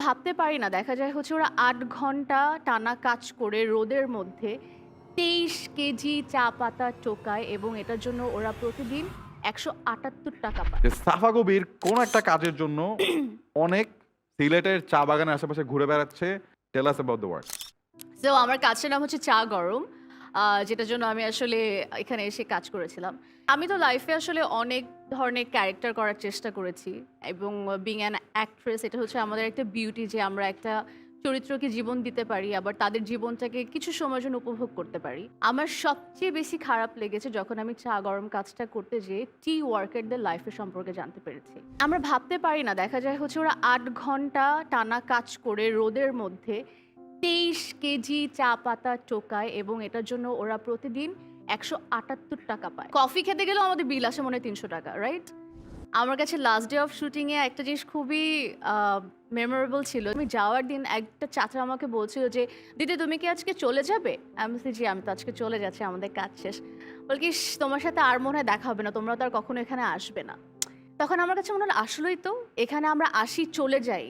ভাবতে পারি না, দেখা যায় হচ্ছে ওরা ৮ ঘন্টা টানা কাজ করে রোদের মধ্যে ২৩ কেজি চা পাতা টোকায় এবং এটার জন্য ওরা প্রতিদিন ৳১৭৮ পায়। যে সাফা কবির কোন একটা কাজের জন্য অনেক সিলেটের চা বাগানের আশেপাশে ঘুরে বেড়াচ্ছে। Tell us about the work. So আমার কাজটার নাম হচ্ছে চা গরম। যেটার জন্য আমি আসলে এখানে এসে কাজ করেছিলাম। আমি তো লাইফে আসলে অনেক ধরনের ক্যারেক্টার করার চেষ্টা করেছি এবং বিং অ্যান অ্যাক্ট্রেস এটা হচ্ছে আমাদের একটা বিউটি যে আমরা একটা চরিত্রকে জীবন দিতে পারি, আবার তাদের জীবনটাকে কিছু সময়ের জন্য উপভোগ করতে পারি। আমার সবচেয়ে বেশি খারাপ লেগেছে যখন আমি চা গরম কাজটা করতে যেয়ে টি ওয়ার্কারদের লাইফের সম্পর্কে জানতে পেরেছি। আমরা ভাবতে পারি না, দেখা যায় হচ্ছে ওরা ৮ ঘন্টা টানা কাজ করে রোদের মধ্যে ২৩ কেজি চা পাতা টোকায় এবং এটার জন্য ওরা প্রতিদিন ৳১৭৮ পায়। কফি খেতে গেলেও আমাদের বিল আসে মনে হয় ৳৩০০, রাইট? আমার কাছে লাস্ট ডে অফ শুটিং এ একটা জিনিস খুবই মেমোরেবল ছিল। আমি যাওয়ার দিন একটা চাচা আমাকে বলছিল যে, "দিদি তুমি কি আজকে চলে যাবে?" আমি বলছি, "জি, আমি তো আজকে চলে যাচ্ছি, আমাদের কাজ শেষ।" বলে কি, তোমার সাথে আর মনে হয় দেখা হবে না। তোমরা তো আর কখনো এখানে আসবে না।" তখন আমার কাছে মনে হলো আসলেই তো এখানে আমরা আসি চলে যাই,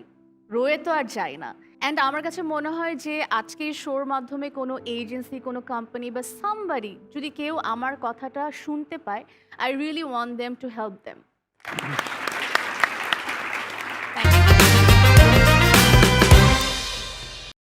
রয়ে তো আর যাই না। অ্যান্ড আমার কাছে মনে হয় যে আজকে এই শোর মাধ্যমে কোনো এজেন্সি, কোনো কোম্পানি বা সামবডি যদি কেউ আমার কথাটা শুনতে পায়, I really want them to help them.